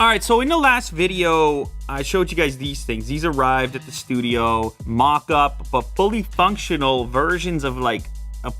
All right, so in the last video, I showed you guys these things. These arrived at the studio, mock-up, but fully functional versions of like a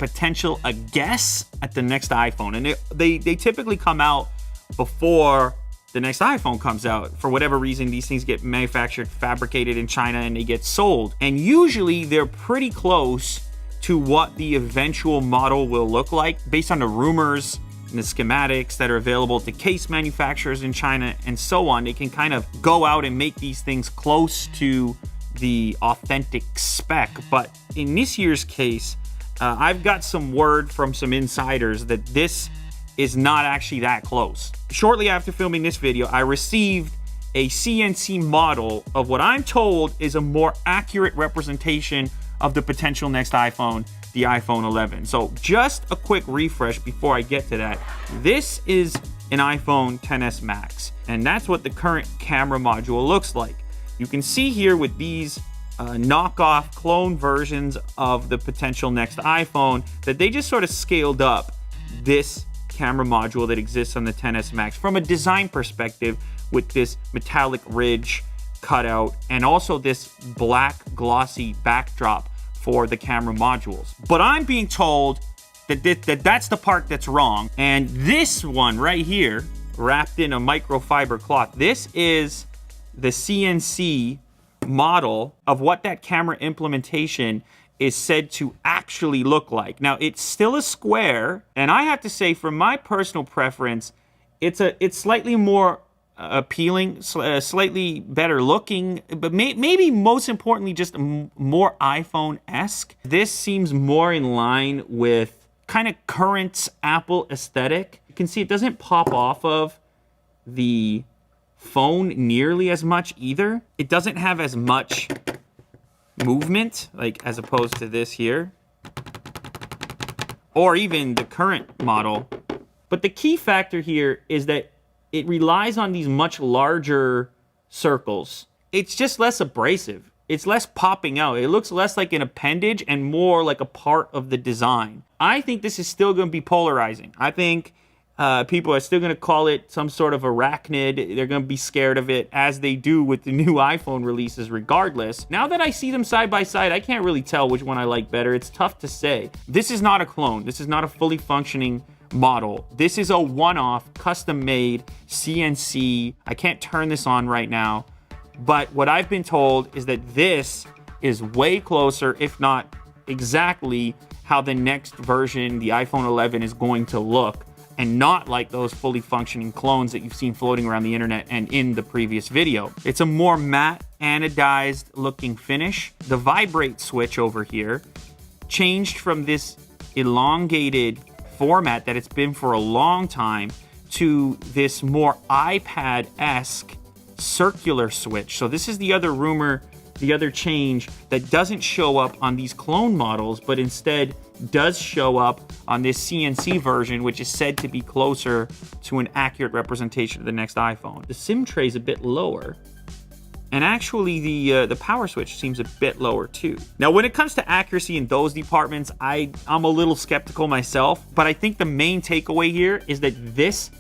guess at the next iPhone. And they typically come out before the next iPhone comes out. For whatever reason, these things get manufactured, fabricated in China, and they get sold. And usually they're pretty close to what the eventual model will look like based on the rumors and the schematics that are available to case manufacturers in China and so on. They can kind of go out and make these things close to the authentic spec. But in this year's case, I've got some word from some insiders that this is not actually that close. Shortly after filming this video, I received a CNC model of what I'm told is a more accurate representation of the potential next iPhone, the iPhone 11. So just a quick refresh before I get to that. This is an iPhone XS Max, and that's what the current camera module looks like. You can see here with these knockoff clone versions of the potential next iPhone that they just sort of scaled up this camera module that exists on the XS Max from a design perspective with this metallic ridge cutout and also this black glossy backdrop for the camera modules. But I'm being told that that's the part that's wrong. And this one right here, wrapped in a microfiber cloth, this is the CNC model of what that camera implementation is said to actually look like. Now, it's still a square, and I have to say, from my personal preference, it's slightly more appealing, slightly better looking, but maybe most importantly, just more iPhone-esque. This seems more in line with kind of current Apple aesthetic. You can see it doesn't pop off of the phone nearly as much either. It doesn't have as much movement, like as opposed to this here, or even the current model. But the key factor here is that it relies on these much larger circles. It's just less abrasive. It's less popping out. It looks less like an appendage and more like a part of the design. I think this is still going to be polarizing. I think people are still going to call it some sort of arachnid. They're going to be scared of it, as they do with the new iPhone releases regardless. Now that I see them side by side, I can't really tell which one I like better. It's tough to say. This is not a clone. This is not a fully functioning model. This is a one-off, custom-made CNC. I can't turn this on right now, but what I've been told is that this is way closer, if not exactly, how the next version, the iPhone 11, is going to look, and not like those fully functioning clones that you've seen floating around the internet and in the previous video. It's a more matte, anodized looking finish. The vibrate switch over here changed from this elongated format that it's been for a long time to this more iPad-esque circular switch. So this is the other rumor, the other change that doesn't show up on these clone models, but instead does show up on this CNC version, which is said to be closer to an accurate representation of the next iPhone. The SIM tray is a bit lower, and actually the power switch seems a bit lower too. Now, when it comes to accuracy in those departments, I'm a little skeptical myself, but I think the main takeaway here is that this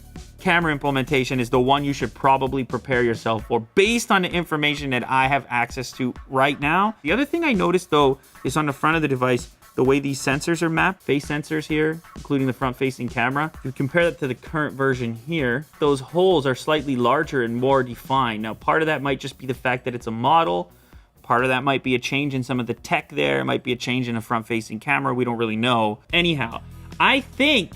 camera implementation is the one you should probably prepare yourself for based on the information that I have access to right now. The other thing I noticed though is on the front of the device, the way these sensors are mapped, face sensors here, including the front-facing camera. If you compare that to the current version here, those holes are slightly larger and more defined. Now, part of that might just be the fact that it's a model. Part of that might be a change in some of the tech there. It might be a change in a front-facing camera. We don't really know. Anyhow, I've been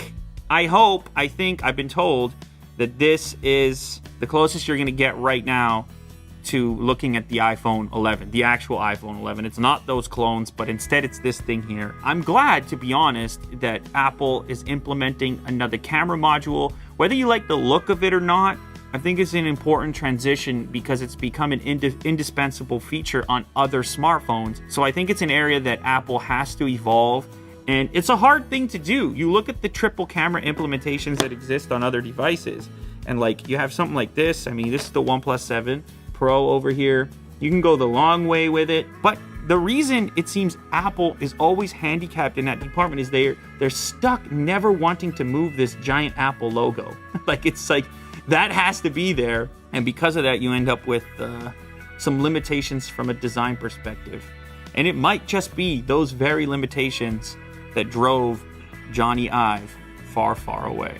told that this is the closest you're gonna get right now to looking at the iPhone 11, the actual iPhone 11. It's not those clones, but instead it's this thing here. I'm glad, to be honest, that Apple is implementing another camera module. Whether you like the look of it or not, I think it's an important transition because it's become an indispensable feature on other smartphones. So I think it's an area that Apple has to evolve, and it's a hard thing to do. You look at the triple camera implementations that exist on other devices, and like you have something like this. I mean, this is the OnePlus 7 Pro over here. You can go the long way with it, but the reason it seems Apple is always handicapped in that department is they're stuck never wanting to move this giant Apple logo. It's That has to be there. And because of that, you end up with some limitations from a design perspective. And it might just be those very limitations that drove Johnny Ive far, far away.